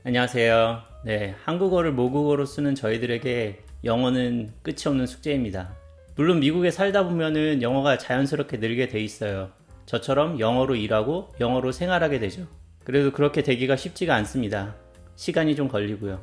안녕하세요. 네, 한국어를 모국어로 쓰는 저희들에게 영어는 끝이 없는 숙제입니다. 물론 미국에 살다 보면은 영어가 자연스럽게 늘게 돼 있어요. 저처럼 영어로 일하고 영어로 생활하게 되죠. 그래도 그렇게 되기가 쉽지가 않습니다. 시간이 좀 걸리고요.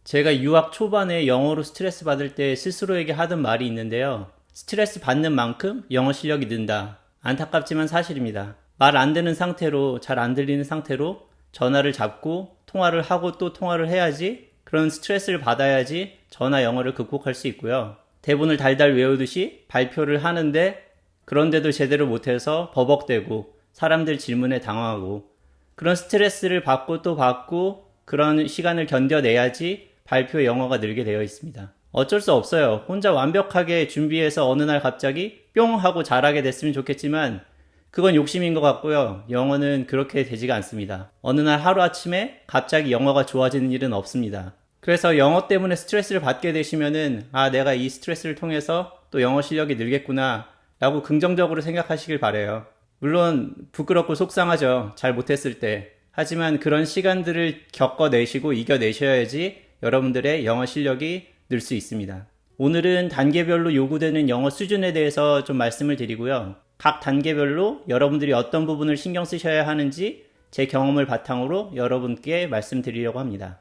제가 유학 초반에 영어로 스트레스 받을 때 스스로에게 하던 말이 있는데요. 스트레스 받는 만큼 영어 실력이 는다. 안타깝지만 사실입니다. 말 안 되는 상태로, 잘 안 들리는 상태로 전화를 잡고 통화를 하고 또 통화를 해야지, 그런 스트레스를 받아야지 전화 영어를 극복할 수 있고요. 대본을 달달 외우듯이 발표를 하는데 그런데도 제대로 못해서 버벅대고 사람들 질문에 당황하고 그런 스트레스를 받고 또 받고 그런 시간을 견뎌내야지 발표 영어가 늘게 되어 있습니다. 어쩔 수 없어요. 혼자 완벽하게 준비해서 어느 날 갑자기 뿅 하고 잘하게 됐으면 좋겠지만 그건 욕심인 것 같고요. 영어는 그렇게 되지가 않습니다. 어느 날 하루아침에 갑자기 영어가 좋아지는 일은 없습니다. 그래서 영어 때문에 스트레스를 받게 되시면은 내가 이 스트레스를 통해서 또 영어 실력이 늘겠구나 라고 긍정적으로 생각하시길 바래요. 물론 부끄럽고 속상하죠. 잘 못했을 때. 하지만 그런 시간들을 겪어내시고 이겨내셔야지 여러분들의 영어 실력이 늘 수 있습니다. 오늘은 단계별로 요구되는 영어 수준에 대해서 좀 말씀을 드리고요. 각 단계별로 여러분들이 어떤 부분을 신경 쓰셔야 하는지 제 경험을 바탕으로 여러분께 말씀드리려고 합니다.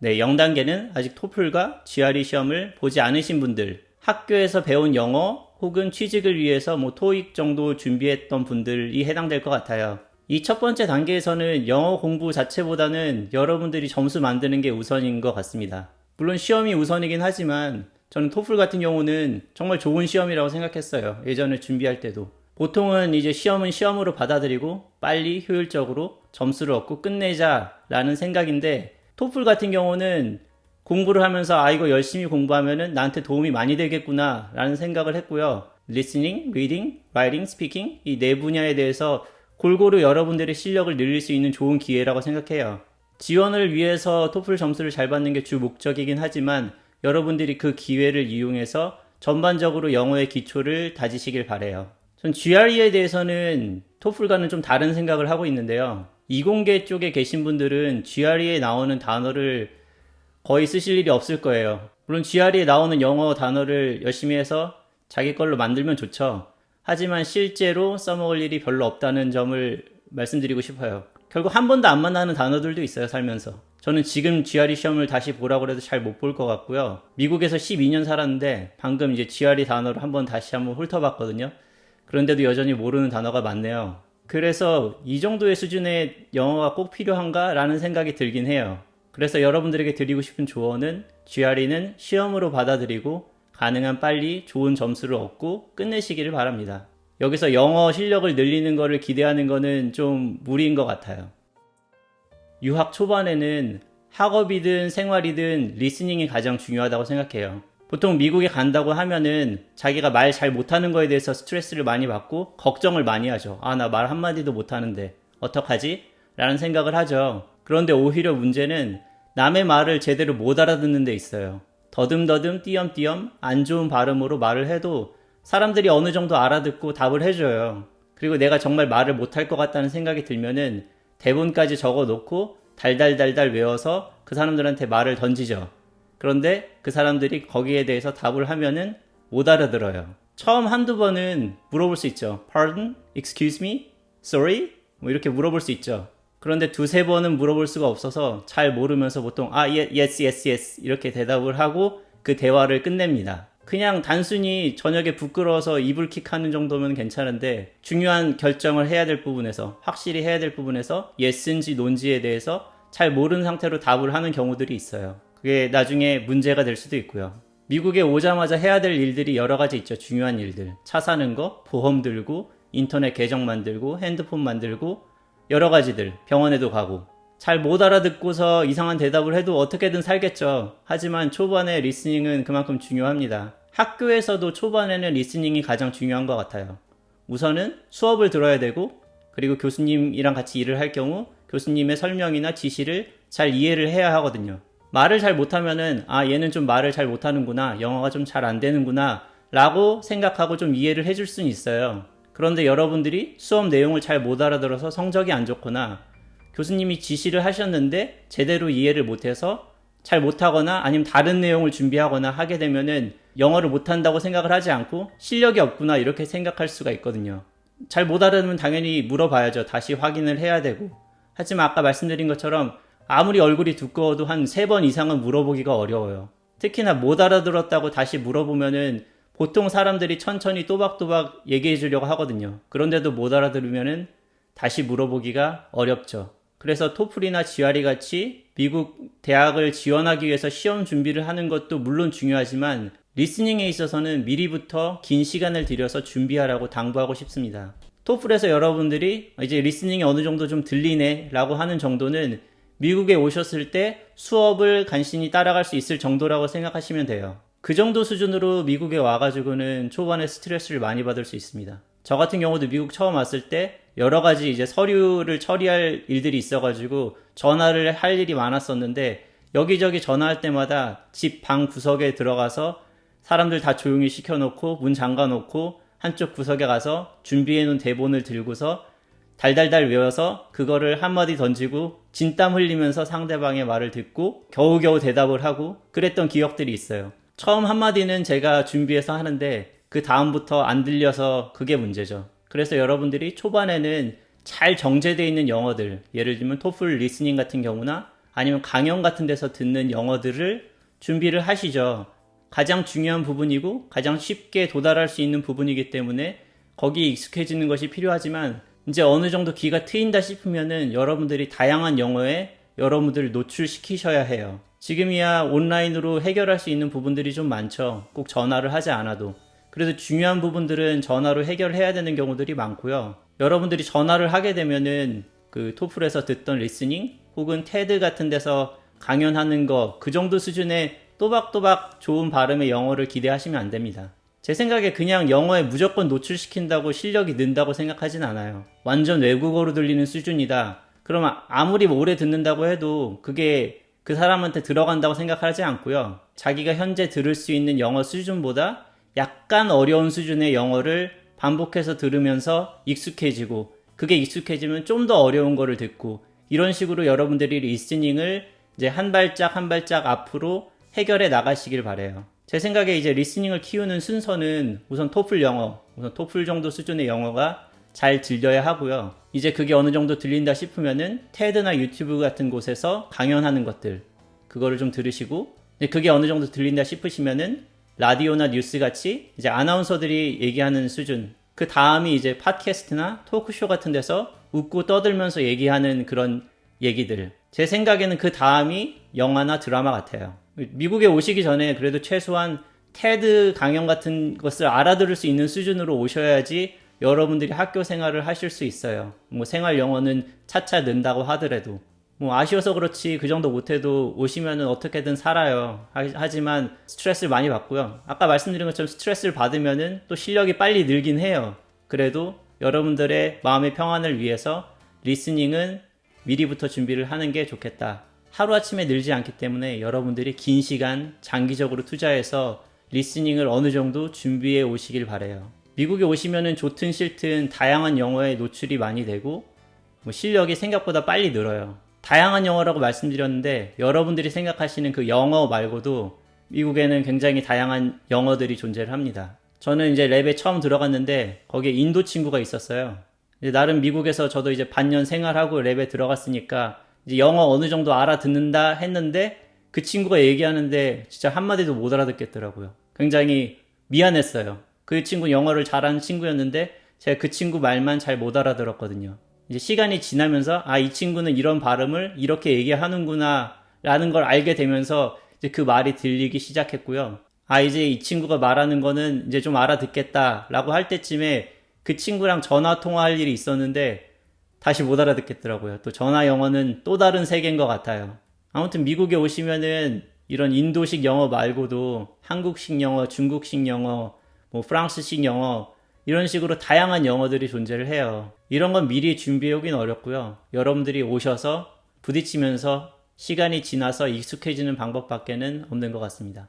네, 0단계는 아직 토플과 GRE 시험을 보지 않으신 분들, 학교에서 배운 영어 혹은 취직을 위해서 토익 정도 준비했던 분들이 해당될 것 같아요. 이 첫 번째 단계에서는 영어 공부 자체보다는 여러분들이 점수 만드는 게 우선인 것 같습니다. 물론 시험이 우선이긴 하지만 저는 토플 같은 경우는 정말 좋은 시험이라고 생각했어요. 예전에 준비할 때도. 보통은 이제 시험은 시험으로 받아들이고 빨리 효율적으로 점수를 얻고 끝내자라는 생각인데 토플 같은 경우는 공부를 하면서 이거 열심히 공부하면은 나한테 도움이 많이 되겠구나 라는 생각을 했고요. listening, reading, writing, speaking 이 네 분야에 대해서 골고루 여러분들의 실력을 늘릴 수 있는 좋은 기회라고 생각해요. 지원을 위해서 토플 점수를 잘 받는 게 주 목적이긴 하지만 여러분들이 그 기회를 이용해서 전반적으로 영어의 기초를 다지시길 바래요. 전 GRE에 대해서는 토플과는 좀 다른 생각을 하고 있는데요. 이공계 쪽에 계신 분들은 GRE에 나오는 단어를 거의 쓰실 일이 없을 거예요. 물론 GRE에 나오는 영어 단어를 열심히 해서 자기 걸로 만들면 좋죠. 하지만 실제로 써먹을 일이 별로 없다는 점을 말씀드리고 싶어요. 결국 한 번도 안 만나는 단어들도 있어요, 살면서. 저는 지금 GRE 시험을 다시 보라고 해도 잘 못 볼 것 같고요. 미국에서 12년 살았는데 방금 이제 GRE 단어를 다시 한번 훑어봤거든요. 그런데도 여전히 모르는 단어가 많네요. 그래서 이 정도의 수준의 영어가 꼭 필요한가? 라는 생각이 들긴 해요. 그래서 여러분들에게 드리고 싶은 조언은 GRE는 시험으로 받아들이고 가능한 빨리 좋은 점수를 얻고 끝내시기를 바랍니다. 여기서 영어 실력을 늘리는 거를 기대하는 거는 좀 무리인 것 같아요. 유학 초반에는 학업이든 생활이든 리스닝이 가장 중요하다고 생각해요. 보통 미국에 간다고 하면은 자기가 말 잘 못하는 거에 대해서 스트레스를 많이 받고 걱정을 많이 하죠. 나 말 한마디도 못하는데 어떡하지? 라는 생각을 하죠. 그런데 오히려 문제는 남의 말을 제대로 못 알아듣는 데 있어요. 더듬더듬 띄엄띄엄 안 좋은 발음으로 말을 해도 사람들이 어느 정도 알아듣고 답을 해줘요. 그리고 내가 정말 말을 못할 것 같다는 생각이 들면은 대본까지 적어놓고 달달달달 외워서 그 사람들한테 말을 던지죠. 그런데 그 사람들이 거기에 대해서 답을 하면은 못 알아들어요. 처음 한두 번은 물어볼 수 있죠. Pardon? Excuse me? Sorry? 이렇게 물어볼 수 있죠. 그런데 두세 번은 물어볼 수가 없어서 잘 모르면서 보통 yes, yes, yes 이렇게 대답을 하고 그 대화를 끝냅니다. 그냥 단순히 저녁에 부끄러워서 이불킥 하는 정도면 괜찮은데 중요한 결정을 해야 될 부분에서 확실히 해야 될 부분에서 yes인지 no인지에 대해서 잘 모르는 상태로 답을 하는 경우들이 있어요. 그게 나중에 문제가 될 수도 있고요. 미국에 오자마자 해야 될 일들이 여러 가지 있죠. 중요한 일들. 차 사는 거, 보험 들고, 인터넷 계정 만들고, 핸드폰 만들고 여러 가지들. 병원에도 가고. 잘 못 알아듣고서 이상한 대답을 해도 어떻게든 살겠죠. 하지만 초반에 리스닝은 그만큼 중요합니다. 학교에서도 초반에는 리스닝이 가장 중요한 것 같아요. 우선은 수업을 들어야 되고 그리고 교수님이랑 같이 일을 할 경우 교수님의 설명이나 지시를 잘 이해를 해야 하거든요. 말을 잘 못하면은 얘는 좀 말을 잘 못하는구나, 영어가 좀 잘 안 되는구나 라고 생각하고 좀 이해를 해줄 수는 있어요. 그런데 여러분들이 수업 내용을 잘 못 알아들어서 성적이 안 좋거나 교수님이 지시를 하셨는데 제대로 이해를 못해서 잘 못하거나 아니면 다른 내용을 준비하거나 하게 되면은 영어를 못한다고 생각을 하지 않고 실력이 없구나 이렇게 생각할 수가 있거든요. 잘 못 알아들으면 당연히 물어봐야죠. 다시 확인을 해야 되고. 하지만 아까 말씀드린 것처럼 아무리 얼굴이 두꺼워도 한 3번 이상은 물어보기가 어려워요. 특히나 못 알아들었다고 다시 물어보면은 보통 사람들이 천천히 또박또박 얘기해 주려고 하거든요. 그런데도 못 알아들으면은 다시 물어보기가 어렵죠. 그래서 토플이나 GRE 같이 미국 대학을 지원하기 위해서 시험 준비를 하는 것도 물론 중요하지만 리스닝에 있어서는 미리부터 긴 시간을 들여서 준비하라고 당부하고 싶습니다. 토플에서 여러분들이 이제 리스닝이 어느 정도 좀 들리네 라고 하는 정도는 미국에 오셨을 때 수업을 간신히 따라갈 수 있을 정도라고 생각하시면 돼요. 그 정도 수준으로 미국에 와가지고는 초반에 스트레스를 많이 받을 수 있습니다. 저 같은 경우도 미국 처음 왔을 때 여러 가지 이제 서류를 처리할 일들이 있어가지고 전화를 할 일이 많았었는데 여기저기 전화할 때마다 집 방 구석에 들어가서 사람들 다 조용히 시켜놓고 문 잠가놓고 한쪽 구석에 가서 준비해놓은 대본을 들고서 달달달 외워서 그거를 한마디 던지고 진땀 흘리면서 상대방의 말을 듣고 겨우겨우 대답을 하고 그랬던 기억들이 있어요. 처음 한마디는 제가 준비해서 하는데 그 다음부터 안 들려서 그게 문제죠. 그래서 여러분들이 초반에는 잘 정제되어 있는 영어들, 예를 들면 토플 리스닝 같은 경우나 아니면 강연 같은 데서 듣는 영어들을 준비를 하시죠. 가장 중요한 부분이고 가장 쉽게 도달할 수 있는 부분이기 때문에 거기에 익숙해지는 것이 필요하지만 이제 어느 정도 귀가 트인다 싶으면은 여러분들이 다양한 영어에 여러분들을 노출시키셔야 해요. 지금이야 온라인으로 해결할 수 있는 부분들이 좀 많죠. 꼭 전화를 하지 않아도. 그래도 중요한 부분들은 전화로 해결해야 되는 경우들이 많고요. 여러분들이 전화를 하게 되면은 그 토플에서 듣던 리스닝 혹은 테드 같은 데서 강연하는 거 그 정도 수준의 또박또박 좋은 발음의 영어를 기대하시면 안 됩니다. 제 생각에 그냥 영어에 무조건 노출시킨다고 실력이 는다고 생각하진 않아요. 완전 외국어로 들리는 수준이다. 그러면 아무리 오래 듣는다고 해도 그게 그 사람한테 들어간다고 생각하지 않고요. 자기가 현재 들을 수 있는 영어 수준보다 약간 어려운 수준의 영어를 반복해서 들으면서 익숙해지고 그게 익숙해지면 좀 더 어려운 거를 듣고 이런 식으로 여러분들이 리스닝을 이제 한 발짝 한 발짝 앞으로 해결해 나가시길 바래요. 제 생각에 이제 리스닝을 키우는 순서는 우선 토플 영어, 우선 토플 정도 수준의 영어가 잘 들려야 하고요. 이제 그게 어느 정도 들린다 싶으면은 테드나 유튜브 같은 곳에서 강연하는 것들 그거를 좀 들으시고 그게 어느 정도 들린다 싶으시면은 라디오나 뉴스 같이 이제 아나운서들이 얘기하는 수준 그 다음이 이제 팟캐스트나 토크쇼 같은 데서 웃고 떠들면서 얘기하는 그런 얘기들 제 생각에는 그 다음이 영화나 드라마 같아요. 미국에 오시기 전에 그래도 최소한 테드 강연 같은 것을 알아들을 수 있는 수준으로 오셔야지 여러분들이 학교 생활을 하실 수 있어요. 뭐 생활 영어는 차차 는다고 하더라도 뭐 아쉬워서 그렇지 그 정도 못해도 오시면은 어떻게든 살아요. 하지만 스트레스를 많이 받고요. 아까 말씀드린 것처럼 스트레스를 받으면은 또 실력이 빨리 늘긴 해요. 그래도 여러분들의 마음의 평안을 위해서 리스닝은 미리부터 준비를 하는 게 좋겠다. 하루아침에 늘지 않기 때문에 여러분들이 긴 시간 장기적으로 투자해서 리스닝을 어느 정도 준비해 오시길 바래요. 미국에 오시면은 좋든 싫든 다양한 영어에 노출이 많이 되고 뭐 실력이 생각보다 빨리 늘어요. 다양한 영어라고 말씀드렸는데 여러분들이 생각하시는 그 영어 말고도 미국에는 굉장히 다양한 영어들이 존재를 합니다. 저는 이제 랩에 처음 들어갔는데 거기에 인도 친구가 있었어요. 나름 미국에서 저도 이제 반년 생활하고 랩에 들어갔으니까 이제 영어 어느 정도 알아듣는다 했는데 그 친구가 얘기하는데 진짜 한마디도 못 알아듣겠더라고요. 굉장히 미안했어요. 그 친구 영어를 잘하는 친구였는데 제가 그 친구 말만 잘 못 알아들었거든요. 이제 시간이 지나면서 이 친구는 이런 발음을 이렇게 얘기하는구나 라는 걸 알게 되면서 이제 그 말이 들리기 시작했고요. 이제 이 친구가 말하는 거는 이제 좀 알아듣겠다 라고 할 때쯤에 그 친구랑 전화 통화할 일이 있었는데 다시 못 알아듣겠더라고요. 또 전화 영어는 또 다른 세계인 것 같아요. 아무튼 미국에 오시면은 이런 인도식 영어 말고도 한국식 영어, 중국식 영어, 뭐 프랑스식 영어 이런 식으로 다양한 영어들이 존재를 해요. 이런 건 미리 준비해 오긴 어렵고요. 여러분들이 오셔서 부딪히면서 시간이 지나서 익숙해지는 방법밖에는 없는 것 같습니다.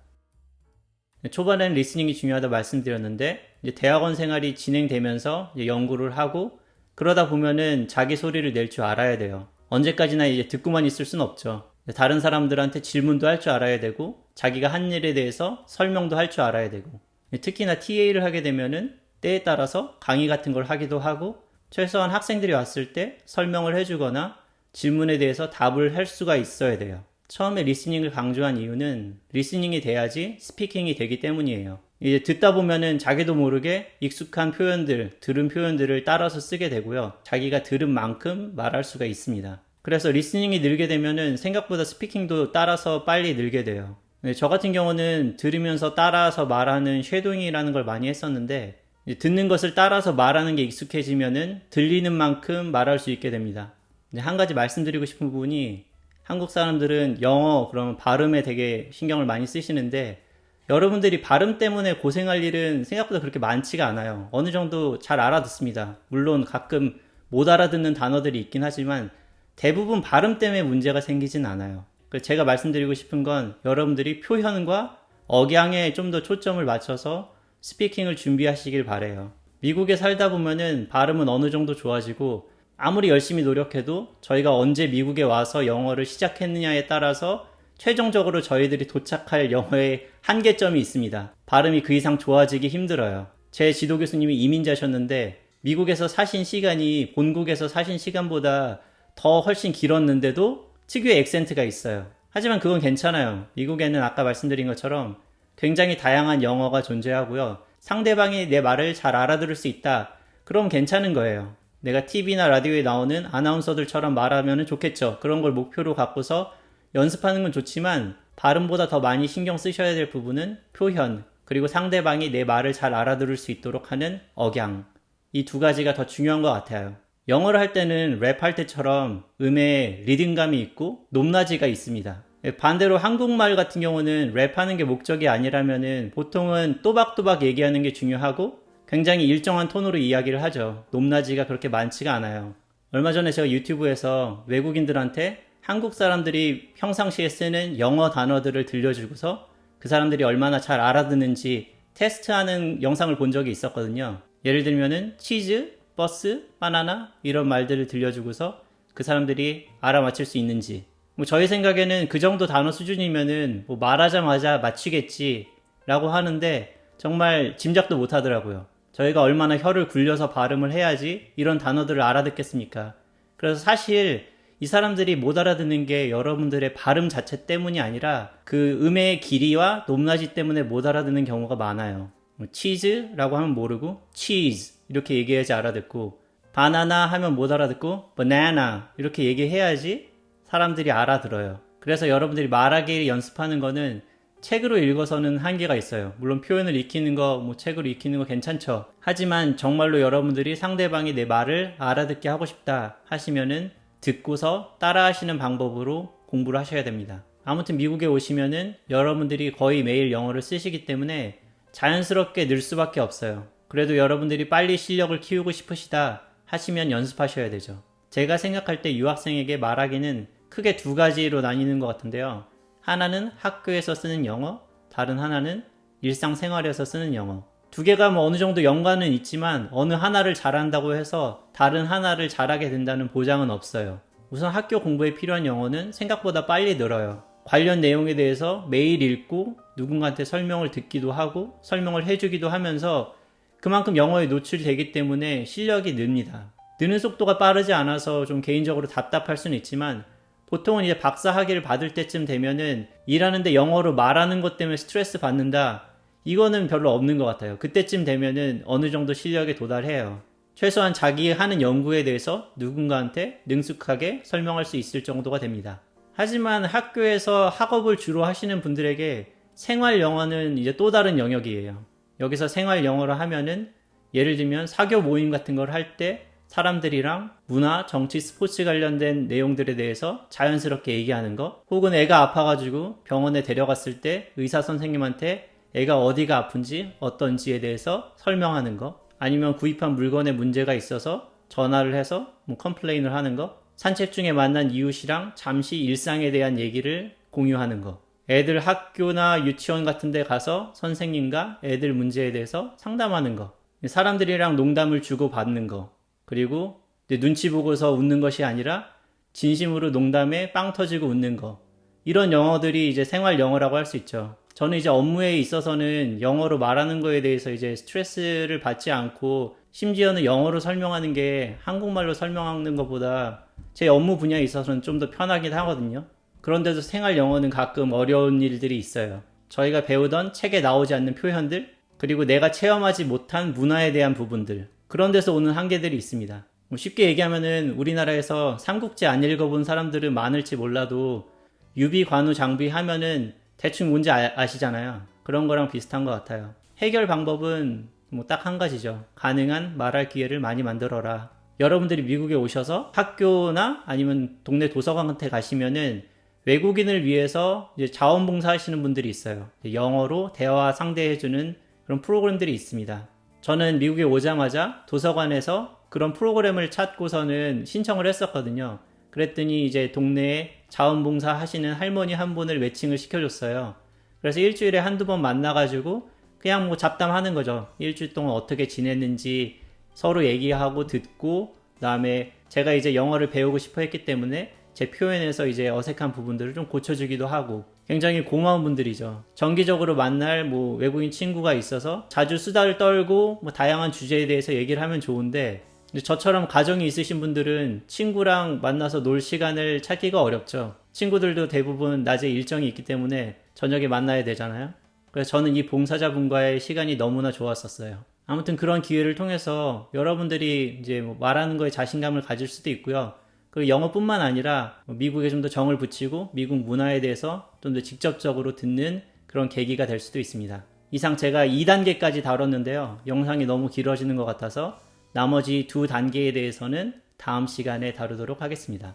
초반에는 리스닝이 중요하다고 말씀드렸는데 이제 대학원 생활이 진행되면서 이제 연구를 하고 그러다 보면은 자기 소리를 낼 줄 알아야 돼요. 언제까지나 이제 듣고만 있을 수는 없죠. 다른 사람들한테 질문도 할 줄 알아야 되고 자기가 한 일에 대해서 설명도 할 줄 알아야 되고 특히나 TA를 하게 되면은 때에 따라서 강의 같은 걸 하기도 하고 최소한 학생들이 왔을 때 설명을 해주거나 질문에 대해서 답을 할 수가 있어야 돼요. 처음에 리스닝을 강조한 이유는 리스닝이 돼야지 스피킹이 되기 때문이에요. 이제 듣다 보면은 자기도 모르게 익숙한 표현들, 들은 표현들을 따라서 쓰게 되고요. 자기가 들은 만큼 말할 수가 있습니다. 그래서 리스닝이 늘게 되면은 생각보다 스피킹도 따라서 빨리 늘게 돼요. 저 같은 경우는 들으면서 따라서 말하는 쉐도잉이라는 걸 많이 했었는데 듣는 것을 따라서 말하는 게 익숙해지면은 들리는 만큼 말할 수 있게 됩니다. 한 가지 말씀드리고 싶은 부분이 한국 사람들은 영어 그러면 발음에 되게 신경을 많이 쓰시는데 여러분들이 발음 때문에 고생할 일은 생각보다 그렇게 많지가 않아요. 어느 정도 잘 알아듣습니다. 물론 가끔 못 알아듣는 단어들이 있긴 하지만 대부분 발음 때문에 문제가 생기진 않아요. 제가 말씀드리고 싶은 건 여러분들이 표현과 억양에 좀 더 초점을 맞춰서 스피킹을 준비하시길 바래요. 미국에 살다 보면은 발음은 어느 정도 좋아지고 아무리 열심히 노력해도 저희가 언제 미국에 와서 영어를 시작했느냐에 따라서 최종적으로 저희들이 도착할 영어의 한계점이 있습니다. 발음이 그 이상 좋아지기 힘들어요. 제 지도 교수님이 이민자셨는데 미국에서 사신 시간이 본국에서 사신 시간보다 더 훨씬 길었는데도 특유의 액센트가 있어요. 하지만 그건 괜찮아요. 미국에는 아까 말씀드린 것처럼 굉장히 다양한 영어가 존재하고요. 상대방이 내 말을 잘 알아들을 수 있다. 그럼 괜찮은 거예요. 내가 TV나 라디오에 나오는 아나운서들처럼 말하면 좋겠죠. 그런 걸 목표로 갖고서 연습하는 건 좋지만 발음보다 더 많이 신경 쓰셔야 될 부분은 표현, 그리고 상대방이 내 말을 잘 알아들을 수 있도록 하는 억양. 이 두 가지가 더 중요한 것 같아요. 영어를 할 때는 랩할 때처럼 음에 리듬감이 있고 높낮이가 있습니다. 반대로 한국말 같은 경우는 랩하는 게 목적이 아니라면은 보통은 또박또박 얘기하는 게 중요하고 굉장히 일정한 톤으로 이야기를 하죠. 높낮이가 그렇게 많지가 않아요. 얼마 전에 제가 유튜브에서 외국인들한테 한국 사람들이 평상시에 쓰는 영어 단어들을 들려주고서 그 사람들이 얼마나 잘 알아듣는지 테스트하는 영상을 본 적이 있었거든요. 예를 들면은 치즈, 버스, 바나나 이런 말들을 들려주고서 그 사람들이 알아맞힐 수 있는지, 저희 생각에는 그 정도 단어 수준이면은 말하자마자 맞추겠지 라고 하는데 정말 짐작도 못 하더라고요. 저희가 얼마나 혀를 굴려서 발음을 해야지 이런 단어들을 알아듣겠습니까? 그래서 사실 이 사람들이 못 알아듣는 게 여러분들의 발음 자체 때문이 아니라 그 음의 길이와 높낮이 때문에 못 알아듣는 경우가 많아요. 치즈라고 하면 모르고 치즈 이렇게 얘기해야지 알아듣고, 바나나 하면 못 알아듣고 banana 이렇게 얘기해야지 사람들이 알아들어요. 그래서 여러분들이 말하기 연습하는 거는 책으로 읽어서는 한계가 있어요. 물론 표현을 익히는 거, 책으로 익히는 거 괜찮죠. 하지만 정말로 여러분들이 상대방이 내 말을 알아듣게 하고 싶다 하시면은 듣고서 따라하시는 방법으로 공부를 하셔야 됩니다. 아무튼 미국에 오시면은 여러분들이 거의 매일 영어를 쓰시기 때문에 자연스럽게 늘 수밖에 없어요. 그래도 여러분들이 빨리 실력을 키우고 싶으시다 하시면 연습하셔야 되죠. 제가 생각할 때 유학생에게 말하기는 크게 두 가지로 나뉘는 것 같은데요. 하나는 학교에서 쓰는 영어, 다른 하나는 일상생활에서 쓰는 영어. 두 개가 어느 정도 연관은 있지만 어느 하나를 잘한다고 해서 다른 하나를 잘하게 된다는 보장은 없어요. 우선 학교 공부에 필요한 영어는 생각보다 빨리 늘어요. 관련 내용에 대해서 매일 읽고 누군가한테 설명을 듣기도 하고 설명을 해주기도 하면서 그만큼 영어에 노출되기 때문에 실력이 늡니다. 느는 속도가 빠르지 않아서 좀 개인적으로 답답할 수는 있지만 보통은 이제 박사 학위를 받을 때쯤 되면은 일하는데 영어로 말하는 것 때문에 스트레스 받는다. 이거는 별로 없는 것 같아요. 그때쯤 되면은 어느 정도 실력에 도달해요. 최소한 자기 하는 연구에 대해서 누군가한테 능숙하게 설명할 수 있을 정도가 됩니다. 하지만 학교에서 학업을 주로 하시는 분들에게 생활 영어는 이제 또 다른 영역이에요. 여기서 생활 영어를 하면은 예를 들면 사교 모임 같은 걸 할 때 사람들이랑 문화, 정치, 스포츠 관련된 내용들에 대해서 자연스럽게 얘기하는 거, 혹은 애가 아파가지고 병원에 데려갔을 때 의사 선생님한테 애가 어디가 아픈지 어떤지에 대해서 설명하는 거, 아니면 구입한 물건에 문제가 있어서 전화를 해서 컴플레인을 하는 거, 산책 중에 만난 이웃이랑 잠시 일상에 대한 얘기를 공유하는 거, 애들 학교나 유치원 같은 데 가서 선생님과 애들 문제에 대해서 상담하는 거, 사람들이랑 농담을 주고받는 거, 그리고 눈치 보고서 웃는 것이 아니라 진심으로 농담에 빵 터지고 웃는 거. 이런 영어들이 이제 생활 영어라고 할 수 있죠. 저는 이제 업무에 있어서는 영어로 말하는 거에 대해서 이제 스트레스를 받지 않고 심지어는 영어로 설명하는 게 한국말로 설명하는 것보다 제 업무 분야에 있어서는 좀 더 편하긴 하거든요. 그런데도 생활 영어는 가끔 어려운 일들이 있어요. 저희가 배우던 책에 나오지 않는 표현들, 그리고 내가 체험하지 못한 문화에 대한 부분들, 그런 데서 오는 한계들이 있습니다. 쉽게 얘기하면은 우리나라에서 삼국지 안 읽어본 사람들은 많을지 몰라도 유비, 관우, 장비 하면은 대충 뭔지 아시잖아요. 그런 거랑 비슷한 것 같아요. 해결 방법은 뭐 딱 한 가지죠. 가능한 말할 기회를 많이 만들어라. 여러분들이 미국에 오셔서 학교나 아니면 동네 도서관한테 가시면은 외국인을 위해서 이제 자원봉사 하시는 분들이 있어요. 영어로 대화 상대해주는 그런 프로그램들이 있습니다. 저는 미국에 오자마자 도서관에서 그런 프로그램을 찾고서는 신청을 했었거든요. 그랬더니 이제 동네에 자원봉사 하시는 할머니 한 분을 매칭을 시켜줬어요. 그래서 일주일에 한두 번 만나가지고 그냥 뭐 잡담하는 거죠. 일주일 동안 어떻게 지냈는지 서로 얘기하고 듣고, 그다음에 제가 이제 영어를 배우고 싶어 했기 때문에 제 표현에서 이제 어색한 부분들을 좀 고쳐주기도 하고, 굉장히 고마운 분들이죠. 정기적으로 만날 뭐 외국인 친구가 있어서 자주 수다를 떨고 뭐 다양한 주제에 대해서 얘기를 하면 좋은데, 저처럼 가정이 있으신 분들은 친구랑 만나서 놀 시간을 찾기가 어렵죠. 친구들도 대부분 낮에 일정이 있기 때문에 저녁에 만나야 되잖아요. 그래서 저는 이 봉사자분과의 시간이 너무나 좋았었어요. 아무튼 그런 기회를 통해서 여러분들이 이제 뭐 말하는 거에 자신감을 가질 수도 있고요. 그리고 영어뿐만 아니라 미국에 좀 더 정을 붙이고 미국 문화에 대해서 좀 더 직접적으로 듣는 그런 계기가 될 수도 있습니다. 이상 제가 2단계까지 다뤘는데요. 영상이 너무 길어지는 것 같아서 나머지 2단계에 대해서는 다음 시간에 다루도록 하겠습니다.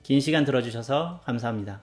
긴 시간 들어주셔서 감사합니다.